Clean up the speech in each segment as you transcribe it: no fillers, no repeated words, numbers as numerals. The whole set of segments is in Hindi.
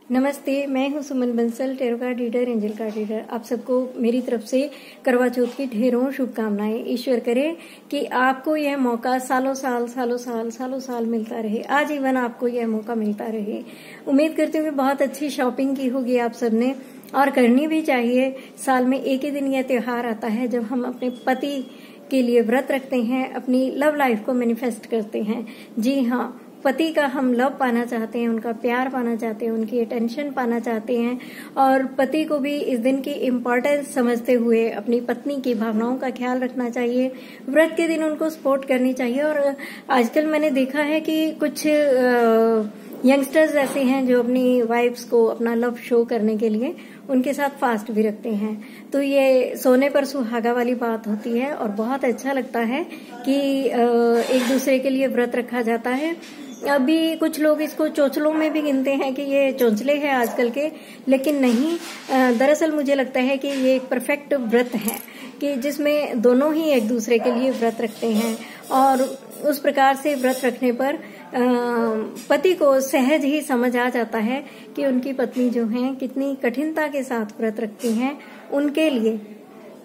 नमस्ते, मैं हूं Suman Bansal, tarot card reader, angel card reader. आप सबको मेरी तरफ से करवा चौथ की ढेरों शुभकामनाएं। ईश्वर करे कि आपको यह मौका सालों साल मिलता रहे, आजीवन आपको यह मौका मिलता रहे। उम्मीद करती हूँ कि बहुत अच्छी शॉपिंग की होगी आप सबने, और करनी भी चाहिए। साल में एक ही दिन यह त्योहार आता है जब हम अपने पति के लिए व्रत रखते हैं, अपनी लव लाइफ को मैनिफेस्ट करते हैं। जी हाँ, पति का हम लव पाना चाहते हैं, उनका प्यार पाना चाहते हैं, उनकी अटेंशन पाना चाहते हैं, और पति को भी इस दिन की इम्पोर्टेंस समझते हुए अपनी पत्नी की भावनाओं का ख्याल रखना चाहिए। व्रत के दिन उनको सपोर्ट करनी चाहिए। और आजकल मैंने देखा है कि कुछ यंगस्टर्स ऐसे हैं जो अपनी वाइफ्स को अपना लव शो करने के लिए उनके साथ फास्ट भी रखते हैं। तो ये सोने पर सुहागा वाली बात होती है, और बहुत अच्छा लगता है कि एक दूसरे के लिए व्रत रखा जाता है। अभी कुछ लोग इसको चोचलों में भी गिनते हैं कि ये चोंचले हैं आजकल के, लेकिन नहीं। दरअसल मुझे लगता है कि ये एक परफेक्ट व्रत है कि जिसमें दोनों ही एक दूसरे के लिए व्रत रखते हैं, और उस प्रकार से व्रत रखने पर पति को सहज ही समझ आ जाता है कि उनकी पत्नी जो है कितनी कठिनता के साथ व्रत रखती हैं उनके लिए।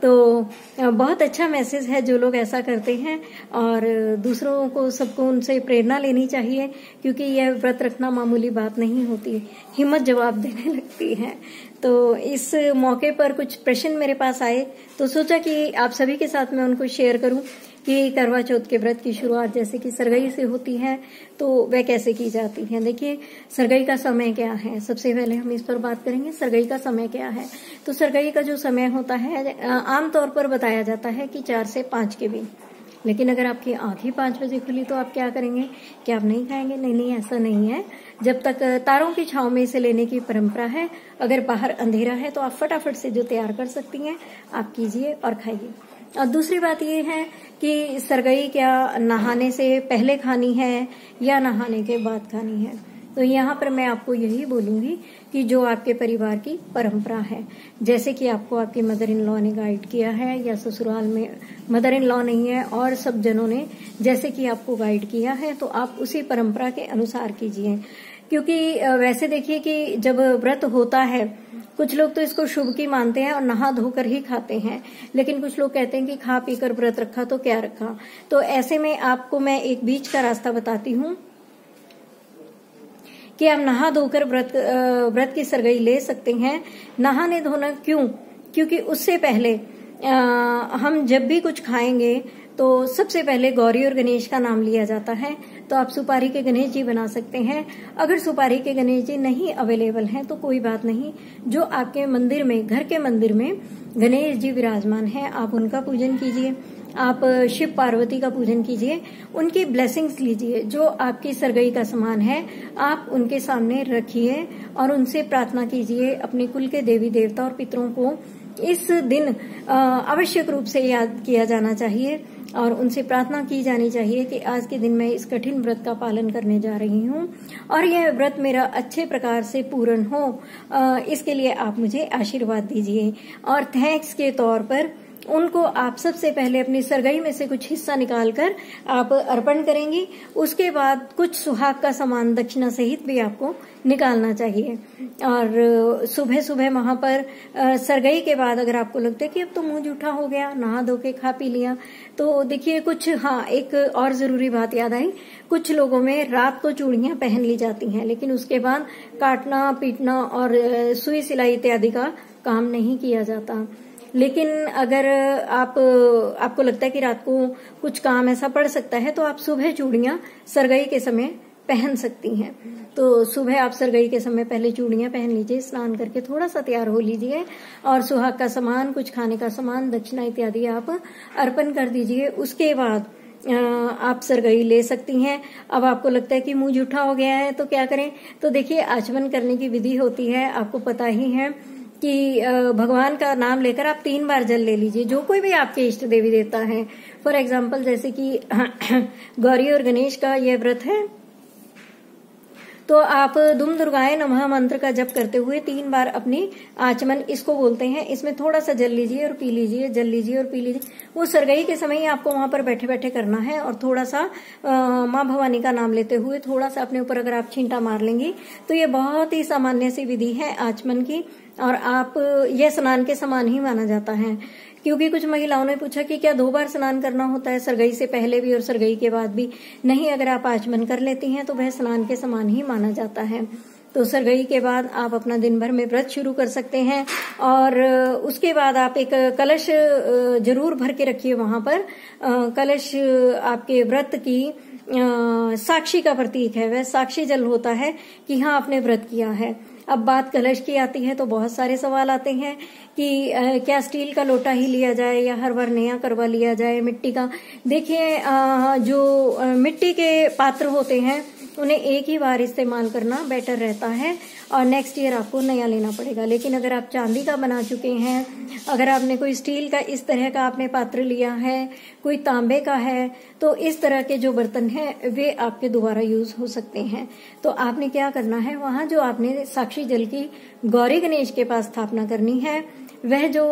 तो बहुत अच्छा मैसेज है जो लोग ऐसा करते हैं, और दूसरों को सबको उनसे प्रेरणा लेनी चाहिए, क्योंकि यह व्रत रखना मामूली बात नहीं होती, हिम्मत जवाब देने लगती है। तो इस मौके पर कुछ प्रश्न मेरे पास आए, तो सोचा कि आप सभी के साथ मैं उनको शेयर करूं कि करवा चौथ के व्रत की शुरुआत जैसे कि सरगई से होती है, तो वह कैसे की जाती है। देखिए, सरगई का समय क्या है, सबसे पहले हम इस पर बात करेंगे। सरगई का समय क्या है? तो सरगई का जो समय होता है आमतौर पर बताया जाता है कि 4 से 5 के बीच। लेकिन अगर आपकी आंखें 5 बजे खुली तो आप क्या करेंगे? क्या आप नहीं खाएंगे? नहीं, ऐसा नहीं है। जब तक तारों की छांव में इसे लेने की परंपरा है, अगर बाहर अंधेरा है तो आप फटाफट से जो तैयार कर सकती हैं आप कीजिए और खाइए। और दूसरी बात ये है कि सरगई क्या नहाने से पहले खानी है या नहाने के बाद खानी है? तो यहाँ पर मैं आपको यही बोलूंगी कि जो आपके परिवार की परंपरा है, जैसे कि आपको आपकी मदर इन लॉ ने गाइड किया है, या ससुराल में मदर इन लॉ नहीं है और सब जनों ने जैसे कि आपको गाइड किया है, तो आप उसी परंपरा के अनुसार कीजिए। क्योंकि वैसे देखिए कि जब व्रत होता है, कुछ लोग तो इसको शुभ की मानते हैं और नहा धोकर ही खाते हैं, लेकिन कुछ लोग कहते हैं कि खा पीकर व्रत रखा तो क्या रखा। तो ऐसे में आपको मैं एक बीच का रास्ता बताती हूँ कि आप नहा धोकर व्रत की सरगई ले सकते हैं। नहाने धोना क्यों? क्योंकि उससे पहले हम जब भी कुछ खाएंगे तो सबसे पहले गौरी और गणेश का नाम लिया जाता है। तो आप सुपारी के गणेश जी बना सकते हैं। अगर सुपारी के गणेश जी नहीं अवेलेबल हैं तो कोई बात नहीं, जो आपके मंदिर में, घर के मंदिर में गणेश जी विराजमान हैं, आप उनका पूजन कीजिए। आप शिव पार्वती का पूजन कीजिए, उनकी ब्लेसिंग्स लीजिए। जो आपकी सरगई का सामान है आप उनके सामने रखिए और उनसे प्रार्थना कीजिए। अपने कुल के देवी देवता और पितरों को इस दिन आवश्यक रूप से याद किया जाना चाहिए, और उनसे प्रार्थना की जानी चाहिए कि आज के दिन मैं इस कठिन व्रत का पालन करने जा रही हूँ और यह व्रत मेरा अच्छे प्रकार से पूर्ण हो। इसके लिए आप मुझे आशीर्वाद दीजिए। और थैंक्स के तौर पर उनको आप सबसे पहले अपनी सरगई में से कुछ हिस्सा निकालकर आप अर्पण करेंगी। उसके बाद कुछ सुहाग का सामान दक्षिणा सहित भी आपको निकालना चाहिए। और सुबह सुबह वहां पर सरगई के बाद अगर आपको लगता है कि अब तो मुंह जूठा हो गया, नहा धो के खा पी लिया, तो देखिए कुछ, हाँ, एक और जरूरी बात याद आई। कुछ लोगों में रात को चूड़ियां पहन ली जाती हैं, लेकिन उसके बाद काटना, पीटना और सुई सिलाई इत्यादि का काम नहीं किया जाता। लेकिन अगर आपको लगता है कि रात को कुछ काम ऐसा पड़ सकता है, तो आप सुबह चूड़ियां सरगई के समय पहन सकती हैं। तो सुबह आप सरगई के समय पहले चूड़ियां पहन लीजिए, स्नान करके थोड़ा सा तैयार हो लीजिए, और सुहाग का सामान, कुछ खाने का सामान, दक्षिणा इत्यादि आप अर्पण कर दीजिए। उसके बाद आप सरगई ले सकती हैं। अब आपको लगता है कि मुंह जूठा हो गया है तो क्या करें? तो देखिए, आचमन करने की विधि होती है, आपको पता ही है कि भगवान का नाम लेकर आप 3 बार जल ले लीजिए, जो कोई भी आपके इष्ट देवी देवता है। फॉर एग्जाम्पल, जैसे कि गौरी और गणेश का यह व्रत है, तो आप दुम दुर्गाए नमः मंत्र का जप करते हुए 3 बार अपनी आचमन इसको बोलते हैं। इसमें थोड़ा सा जल लीजिए और पी लीजिए, जल लीजिए और पी लीजिए। वो सरगई के समय ही आपको वहां पर बैठे बैठे करना है और थोड़ा सा माँ भवानी का नाम लेते हुए थोड़ा सा अपने ऊपर अगर आप छींटा मार लेंगी तो ये बहुत ही सामान्य सी विधि है आचमन की, और आप यह स्नान के समान ही माना जाता है। क्योंकि कुछ महिलाओं ने पूछा कि क्या 2 बार स्नान करना होता है, सरगई से पहले भी और सरगई के बाद भी? नहीं, अगर आप आचमन कर लेती हैं तो वह स्नान के समान ही माना जाता है। तो सरगई के बाद आप अपना दिन भर में व्रत शुरू कर सकते हैं, और उसके बाद आप एक कलश जरूर भर के रखिए वहां पर। कलश आपके व्रत की साक्षी का प्रतीक है, वह साक्षी जल होता है कि हाँ आपने व्रत किया है। अब बात कलश की आती है तो बहुत सारे सवाल आते हैं कि क्या स्टील का लोटा ही लिया जाए या हर बार नया करवा लिया जाए मिट्टी का। देखिए जो मिट्टी के पात्र होते हैं उन्हें एक ही बार इस्तेमाल करना बेटर रहता है, और नेक्स्ट ईयर आपको नया लेना पड़ेगा। लेकिन अगर आप चांदी का बना चुके हैं, अगर आपने कोई स्टील का इस तरह का आपने पात्र लिया है, कोई तांबे का है, तो इस तरह के जो बर्तन हैं वे आपके दोबारा यूज हो सकते हैं। तो आपने क्या करना है, वहां जो आपने साक्षी जल की गौरी गणेश के पास स्थापना करनी है, वह जो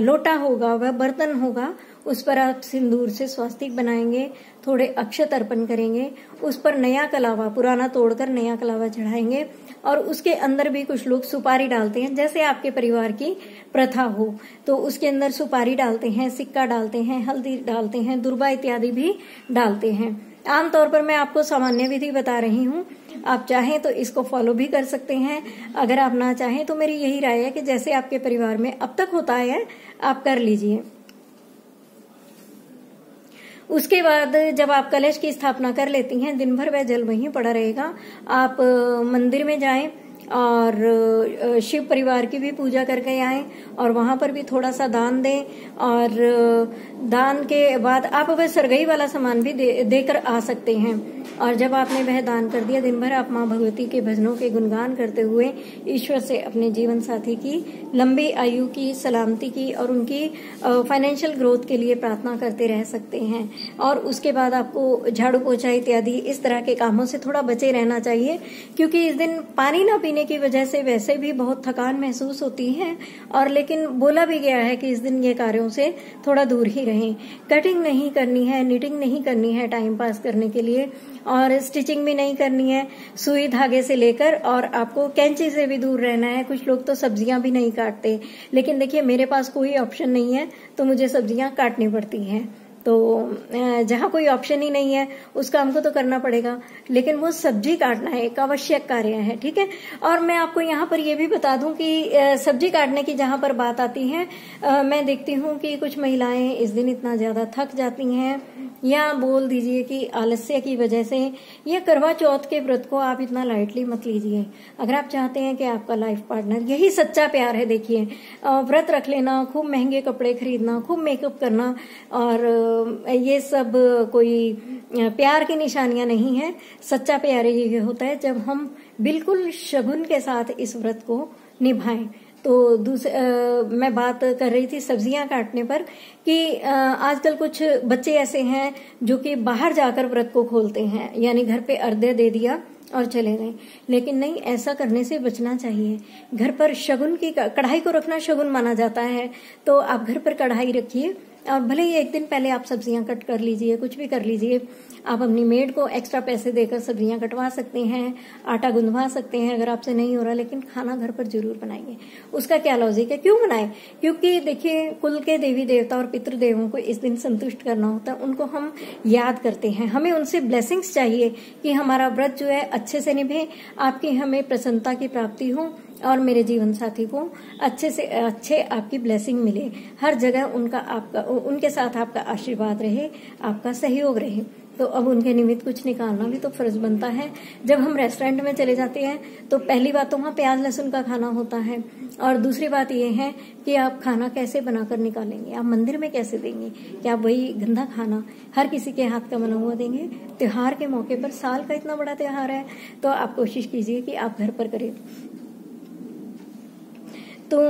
लोटा होगा, वह बर्तन होगा, उस पर आप सिंदूर से स्वास्तिक बनाएंगे, थोड़े अक्षत अर्पण करेंगे, उस पर नया कलावा पुराना तोड़कर नया कलावा चढ़ाएंगे, और उसके अंदर भी कुछ लोग सुपारी डालते हैं, जैसे आपके परिवार की प्रथा हो तो उसके अंदर सुपारी डालते हैं, सिक्का डालते हैं, हल्दी डालते हैं, दुर्बा इत्यादि भी डालते हैं। आमतौर पर मैं आपको सामान्य विधि बता रही हूँ, आप चाहें तो इसको फॉलो भी कर सकते हैं। अगर आप ना चाहें तो मेरी यही राय है कि जैसे आपके परिवार में अब तक होता है आप कर लीजिए। उसके बाद जब आप कलश की स्थापना कर लेती हैं, दिन भर वह जल वहीं पड़ा रहेगा। आप मंदिर में जाएं और शिव परिवार की भी पूजा करके आएं, और वहां पर भी थोड़ा सा दान दें, और दान के बाद आप वह सरगई वाला सामान भी देकर आ सकते हैं। और जब आपने वह दान कर दिया, दिन भर आप माँ भगवती के भजनों के गुणगान करते हुए ईश्वर से अपने जीवन साथी की लंबी आयु की, सलामती की और उनकी फाइनेंशियल ग्रोथ के लिए प्रार्थना करते रह सकते हैं। और उसके बाद आपको झाड़ू पोछा इत्यादि इस तरह के कामों से थोड़ा बचे रहना चाहिए, क्योंकि इस दिन पानी न पीने की वजह से वैसे भी बहुत थकान महसूस होती है, और लेकिन बोला भी गया है कि इस दिन ये कार्यों से थोड़ा दूर ही रहें। कटिंग नहीं करनी है, निटिंग नहीं करनी है टाइम पास करने के लिए, और स्टिचिंग भी नहीं करनी है सुई धागे से लेकर, और आपको कैंची से भी दूर रहना है। कुछ लोग तो सब्जियां भी नहीं काटते, लेकिन देखिए मेरे पास कोई ऑप्शन नहीं है तो मुझे सब्जियां काटनी पड़ती हैं। तो जहाँ कोई ऑप्शन ही नहीं है उस काम को तो करना पड़ेगा, लेकिन वो सब्जी काटना है एक आवश्यक कार्य है, ठीक है। और मैं आपको यहाँ पर ये भी बता दूं कि सब्जी काटने की जहाँ पर बात आती है, मैं देखती हूँ कि कुछ महिलाएं इस दिन इतना ज्यादा थक जाती हैं, या बोल दीजिए कि आलस्य की वजह से, या करवा चौथ के व्रत को आप इतना लाइटली मत लीजिए। अगर आप चाहते हैं कि आपका लाइफ पार्टनर, यही सच्चा प्यार है, देखिए व्रत रख लेना, खूब महंगे कपड़े खरीदना, खूब मेकअप करना, और ये सब कोई प्यार की निशानियां नहीं है। सच्चा प्यार ये होता है जब हम बिल्कुल शगुन के साथ इस व्रत को निभाएं। तो मैं बात कर रही थी सब्जियां काटने पर कि आजकल कुछ बच्चे ऐसे हैं जो कि बाहर जाकर व्रत को खोलते हैं, यानी घर पे अर्घ्य दे दिया और चले गए। लेकिन नहीं, ऐसा करने से बचना चाहिए। घर पर शगुन की कढ़ाई को रखना शगुन माना जाता है, तो आप घर पर कढ़ाई रखिए, और भले ही एक दिन पहले आप सब्जियां कट कर लीजिए, कुछ भी कर लीजिए। आप अपनी मेड को एक्स्ट्रा पैसे देकर सब्जियां कटवा सकते हैं, आटा गुंदवा सकते हैं अगर आपसे नहीं हो रहा, लेकिन खाना घर पर जरूर बनाइए। उसका क्या लॉजिक है, क्यों बनाए? क्योंकि देखिए कुल के देवी देवता और पितृदेवों को इस दिन संतुष्ट करना होता है, उनको हम याद करते हैं, हमें उनसे ब्लेसिंग्स चाहिए कि हमारा व्रत जो है अच्छे से निभे, आपकी हमें प्रसन्नता की प्राप्ति हो, और मेरे जीवन साथी को अच्छे से अच्छे आपकी ब्लेसिंग मिले, हर जगह उनके साथ आपका आशीर्वाद रहे, आपका सहयोग रहे। तो अब उनके निमित्त कुछ निकालना भी तो फर्ज बनता है। जब हम रेस्टोरेंट में चले जाते हैं तो पहली बात तो वहाँ प्याज लहसुन का खाना होता है, और दूसरी बात यह है कि आप खाना कैसे बनाकर निकालेंगे, आप मंदिर में कैसे देंगे? क्या आप वही गंदा खाना हर किसी के हाथ का बना हुआ देंगे? त्योहार के मौके पर, साल का इतना बड़ा त्योहार है, तो आप कोशिश कीजिए कि आप घर पर करें। तो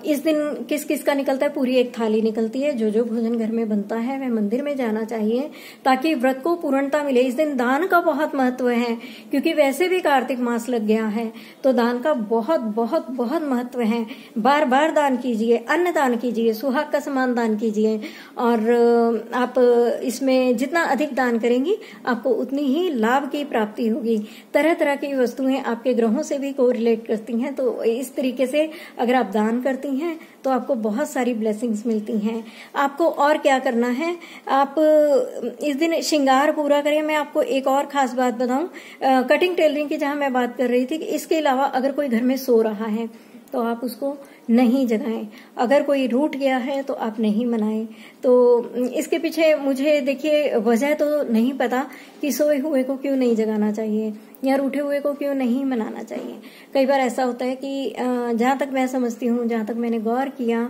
इस दिन किस किस का निकलता है, पूरी एक थाली निकलती है। जो जो भोजन घर में बनता है वह मंदिर में जाना चाहिए ताकि व्रत को पूर्णता मिले। इस दिन दान का बहुत महत्व है, क्योंकि वैसे भी कार्तिक मास लग गया है, तो दान का बहुत बहुत बहुत महत्व है। बार बार दान कीजिए, अन्न दान कीजिए, सुहाग का समान दान कीजिए, और आप इसमें जितना अधिक दान करेंगी आपको उतनी ही लाभ की प्राप्ति होगी। तरह तरह की वस्तुएं आपके ग्रहों से भी कोरिलेट करती हैं, तो इस तरीके से अगर आप दान करती हैं तो आपको बहुत सारी ब्लेसिंग्स मिलती हैं। आपको और क्या करना है, आप इस दिन श्रृंगार पूरा करें। मैं आपको एक और खास बात बताऊं, कटिंग टेलरिंग की जहां मैं बात कर रही थी कि इसके अलावा अगर कोई घर में सो रहा है तो आप उसको नहीं जगाएं। अगर कोई रूठ गया है तो आप नहीं मनाएं। तो इसके पीछे मुझे देखिए वजह तो नहीं पता कि सोए हुए को क्यों नहीं जगाना चाहिए या रूठे हुए को क्यों नहीं मनाना चाहिए। कई बार ऐसा होता है कि जहां तक मैं समझती हूँ, जहां तक मैंने गौर किया,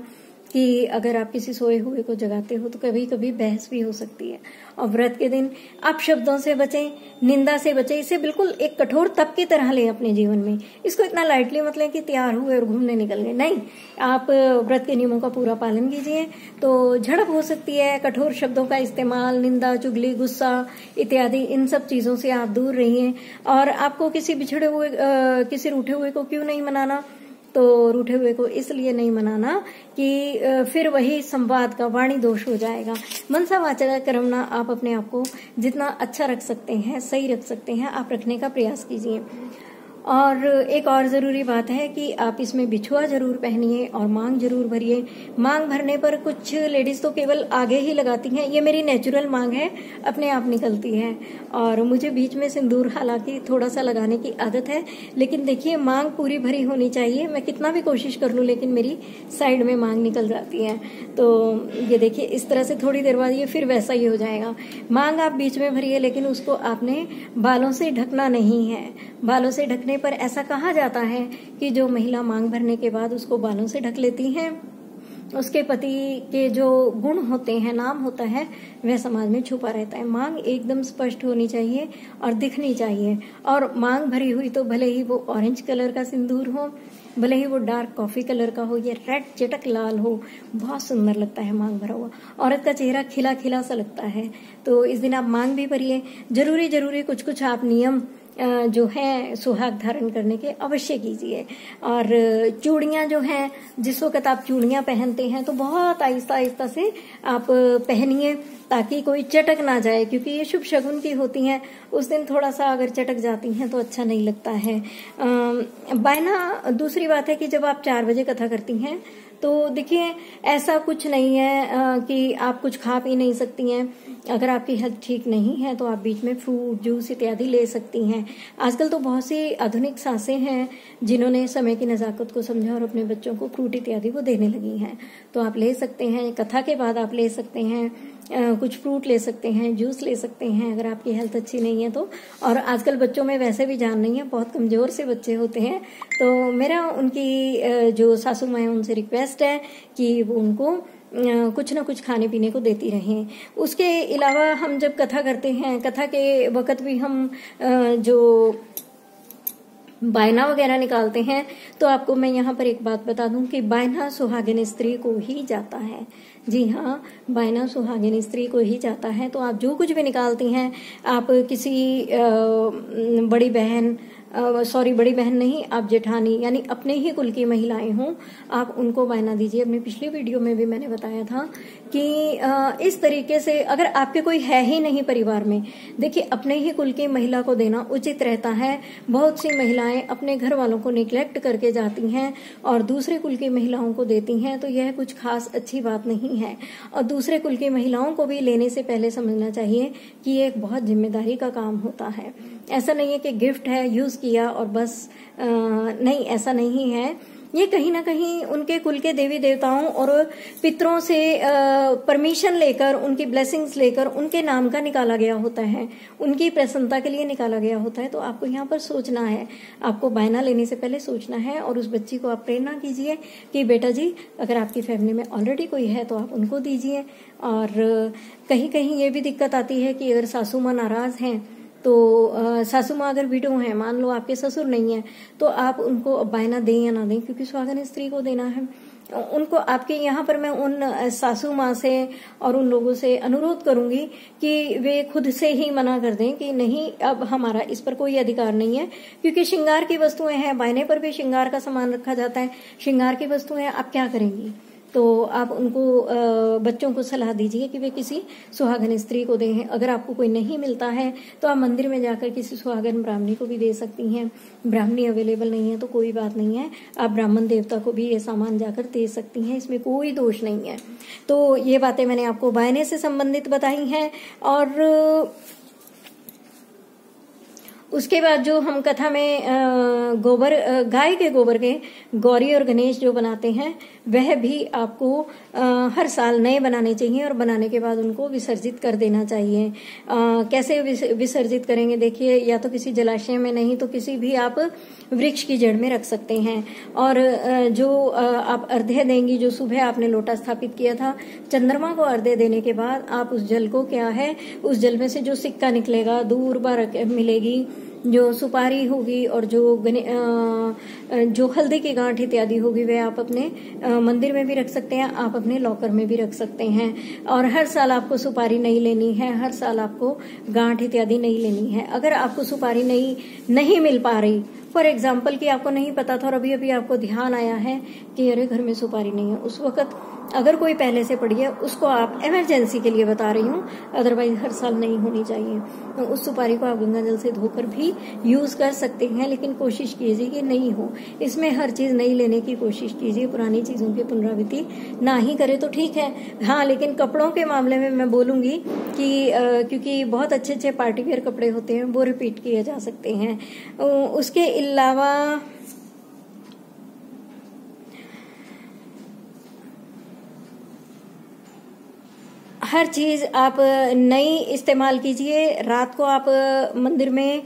कि अगर आप किसी सोए हुए को जगाते हो तो कभी कभी बहस भी हो सकती है। और व्रत के दिन आप शब्दों से बचें, निंदा से बचें। इसे बिल्कुल एक कठोर तप की तरह लें अपने जीवन में। इसको इतना लाइटली मत लें कि तैयार हुए और घूमने निकल गए। नहीं, आप व्रत के नियमों का पूरा पालन कीजिए। तो झड़प हो सकती है, कठोर शब्दों का इस्तेमाल, निंदा, चुगली, गुस्सा इत्यादि, इन सब चीजों से आप दूर रहिए। और आपको किसी बिछड़े हुए किसी रूठे हुए को क्यों नहीं मनाना, तो रूठे हुए को इसलिए नहीं मनाना कि फिर वही संवाद का वाणी दोष हो जाएगा। मनसा वाचा कर्मणा, आप अपने आप को जितना अच्छा रख सकते हैं, सही रख सकते हैं, आप रखने का प्रयास कीजिए। और एक और जरूरी बात है कि आप इसमें बिछुआ जरूर पहनिए और मांग जरूर भरिए। मांग भरने पर कुछ लेडीज तो केवल आगे ही लगाती हैं, ये मेरी नेचुरल मांग है, अपने आप निकलती है। और मुझे बीच में सिंदूर हालांकि थोड़ा सा लगाने की आदत है, लेकिन देखिए मांग पूरी भरी होनी चाहिए। मैं कितना भी कोशिश कर लूं लेकिन मेरी साइड में मांग निकल जाती है। तो ये देखिए इस तरह से थोड़ी देर बाद ये फिर वैसा ही हो जाएगा। मांग आप बीच में भरिए, लेकिन उसको आपने बालों से ढकना नहीं है। बालों से ढकने पर ऐसा कहा जाता है कि जो महिला मांग भरने के बाद उसको बालों से ढक लेती है, उसके पति के जो गुण होते हैं, नाम होता है, वह समाज में छुपा रहता है। मांग एकदम स्पष्ट होनी चाहिए और दिखनी चाहिए। और मांग भरी हुई तो भले ही वो ऑरेंज कलर का सिंदूर हो, भले ही वो डार्क कॉफी कलर का हो, या रेड चटक लाल हो, बहुत सुंदर लगता है मांग भरा हुआ। औरत का चेहरा खिला खिला सा लगता है। तो इस दिन आप मांग भी भरिए। जरूरी कुछ कुछ आप नियम जो है सुहाग धारण करने के अवश्य कीजिए। और चूड़ियां जो हैं, जिस वक्त आप चूड़ियां पहनते हैं तो बहुत आहिस्ता आहिस्ता से आप पहनिए ताकि कोई चटक ना जाए, क्योंकि ये शुभ शगुन की होती हैं। उस दिन थोड़ा सा अगर चटक जाती हैं तो अच्छा नहीं लगता है। बायना, दूसरी बात है कि जब आप 4 बजे कथा करती हैं तो देखिए ऐसा कुछ नहीं है कि आप कुछ खा पी नहीं सकती हैं। अगर आपकी हेल्थ ठीक नहीं है तो आप बीच में फ्रूट जूस इत्यादि ले सकती हैं। आजकल तो बहुत सी आधुनिक सासें हैं जिन्होंने समय की नजाकत को समझा और अपने बच्चों को फ्रूट इत्यादि वो देने लगी हैं, तो आप ले सकते हैं। कथा के बाद आप ले सकते हैं, कुछ फ्रूट ले सकते हैं, जूस ले सकते हैं अगर आपकी हेल्थ अच्छी नहीं है तो। और आजकल बच्चों में वैसे भी जान नहीं है, बहुत कमजोर से बच्चे होते हैं। तो मेरा उनकी जो सासू माँ है उनसे रिक्वेस्ट है कि वो उनको कुछ ना कुछ खाने पीने को देती रहें। उसके अलावा हम जब कथा करते हैं, कथा के वक्त भी हम जो बायना वगैरह निकालते हैं, तो आपको मैं यहाँ पर एक बात बता दूं कि बायना सुहागिन स्त्री को ही जाता है। जी हाँ, बायना सुहागिन स्त्री को ही जाता है। तो आप जो कुछ भी निकालती हैं, आप किसी बड़ी बहन बड़ी बहन नहीं, आप जेठानी यानी अपने ही कुल की महिलाएं हों, आप उनको बायना दीजिए। अपनी पिछली वीडियो में भी मैंने बताया था कि इस तरीके से अगर आपके कोई है ही नहीं परिवार में, देखिए अपने ही कुल की महिला को देना उचित रहता है। बहुत सी महिलाएं अपने घर वालों को निग्लेक्ट करके जाती हैं और दूसरे कुल की महिलाओं को देती हैं, तो यह कुछ खास अच्छी बात नहीं है। और दूसरे कुल की महिलाओं को भी लेने से पहले समझना चाहिए कि ये एक बहुत जिम्मेदारी का काम होता है। ऐसा नहीं है कि गिफ्ट है यूज किया और बस, नहीं, ऐसा नहीं है। ये कहीं ना कहीं उनके कुल के देवी देवताओं और पितरों से परमिशन लेकर, उनकी ब्लेसिंग्स लेकर उनके नाम का निकाला गया होता है, उनकी प्रसन्नता के लिए निकाला गया होता है। तो आपको यहाँ पर सोचना है, आपको बायना लेने से पहले सोचना है। और उस बच्ची को आप प्रेरणा कीजिए कि बेटा जी, अगर आपकी फैमिली में ऑलरेडी कोई है तो आप उनको दीजिए। और कहीं कहीं ये भी दिक्कत आती है कि अगर सासू माँ नाराज हैं तो सासू माँ अगर विडो है, मान लो आपके ससुर नहीं है, तो आप उनको बायना दें या ना दें, क्योंकि सुहागन स्त्री को देना है उनको। आपके यहाँ पर मैं उन सासू माँ से और उन लोगों से अनुरोध करूंगी कि वे खुद से ही मना कर दें कि नहीं, अब हमारा इस पर कोई अधिकार नहीं है, क्योंकि श्रृंगार की वस्तुएं हैं, बायने पर भी श्रृंगार का सामान रखा जाता है, श्रृंगार की वस्तुएं आप क्या करेंगी। तो आप उनको बच्चों को सलाह दीजिए कि वे किसी सुहागन स्त्री को दें। अगर आपको कोई नहीं मिलता है तो आप मंदिर में जाकर किसी सुहागन ब्राह्मणी को भी दे सकती हैं। ब्राह्मणी अवेलेबल नहीं है तो कोई बात नहीं है, आप ब्राह्मण देवता को भी ये सामान जाकर दे सकती हैं, इसमें कोई दोष नहीं है। तो ये बातें मैंने आपको बायने से संबंधित बताई हैं। और उसके बाद जो हम कथा में गोबर, गाय के गोबर के गौरी और गणेश जो बनाते हैं, वह भी आपको हर साल नए बनाने चाहिए और बनाने के बाद उनको विसर्जित कर देना चाहिए। कैसे विसर्जित करेंगे, देखिए, या तो किसी जलाशय में, नहीं तो किसी भी आप वृक्ष की जड़ में रख सकते हैं। और जो आप अर्घ्य देंगी, जो सुबह आपने लोटा स्थापित किया था, चंद्रमा को अर्घ्य देने के बाद आप उस जल को, क्या है, उस जल में से जो सिक्का निकलेगा, दूर बार मिलेगी, जो सुपारी होगी और जो हल्दी की गांठ इत्यादि होगी, वे आप अपने मंदिर में भी रख सकते हैं, आप अपने लॉकर में भी रख सकते हैं। और हर साल आपको सुपारी नहीं लेनी है, हर साल आपको गांठ इत्यादि नहीं लेनी है। अगर आपको सुपारी नहीं मिल पा रही, फॉर एग्जाम्पल कि आपको नहीं पता था और अभी अभी आपको ध्यान आया है कि अरे घर में सुपारी नहीं है, उस वक्त अगर कोई पहले से पड़ी है उसको आप इमरजेंसी के लिए बता रही हूँ, अदरवाइज हर साल नहीं होनी चाहिए। तो उस सुपारी को आप गंगा जल से धोकर भी यूज कर सकते हैं, लेकिन कोशिश कीजिए कि नहीं हो। इसमें हर चीज नहीं लेने की कोशिश कीजिए, पुरानी चीजों की पुनरावृत्ति ना ही करे तो ठीक है। हाँ, लेकिन कपड़ों के मामले में मैं बोलूंगी कि क्योंकि बहुत अच्छे अच्छे पार्टी वेयर कपड़े होते हैं, वो रिपीट किए जा सकते हैं। उसके अलावा हर चीज आप नई इस्तेमाल कीजिए। रात को आप मंदिर में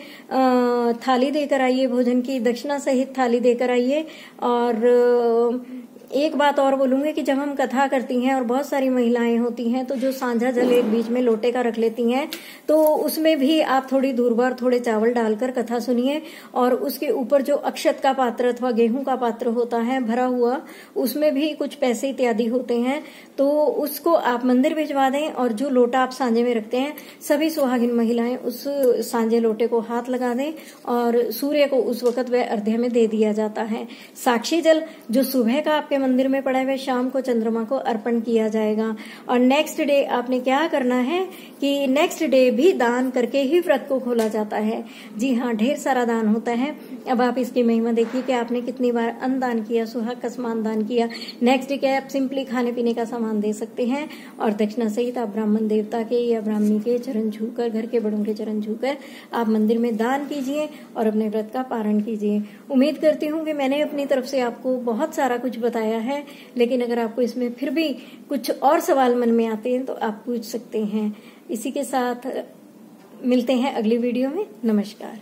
थाली देकर आइए, भोजन की दक्षिणा सहित थाली देकर आइए। और एक बात और बोलूंगी कि जब हम कथा करती हैं और बहुत सारी महिलाएं होती हैं, तो जो सांझा जल एक बीच में लोटे का रख लेती हैं, तो उसमें भी आप थोड़ी दूर बार थोड़े चावल डालकर कथा सुनिए। और उसके ऊपर जो अक्षत का पात्र अथवा गेहूं का पात्र होता है भरा हुआ, उसमें भी कुछ पैसे इत्यादि होते हैं, तो उसको आप मंदिर भिजवा दें। और जो लोटा आप सांझे में रखते हैं, सभी सुहागिन महिलाएं उस सांझे लोटे को हाथ लगा दें और सूर्य को उस वक्त वह अर्घ्य में दे दिया जाता है। साक्षी जल जो सुबह का आपके मंदिर में पड़ा है, शाम को चंद्रमा को अर्पण किया जाएगा। और नेक्स्ट डे आपने क्या करना है कि नेक्स्ट डे भी दान करके ही व्रत को खोला जाता है। जी हाँ, ढेर सारा दान होता है। अब आप इसकी महिमा देखिए कि आपने कितनी बार अन्न दान किया, सुहाग का सामान दान किया। नेक्स्ट डे क्या, आप सिंपली खाने पीने का सामान दे सकते हैं। और दक्षिणा सहित आप ब्राह्मण देवता के या ब्राह्मणी के चरण छूकर, घर के बड़ों के चरण छूकर आप मंदिर में दान कीजिए और अपने व्रत का पारण कीजिए। उम्मीद करती हूँ कि मैंने अपनी तरफ से आपको बहुत सारा कुछ बताया है, लेकिन अगर आपको इसमें फिर भी कुछ और सवाल मन में आते हैं तो आप पूछ सकते हैं। इसी के साथ मिलते हैं अगली वीडियो में। नमस्कार।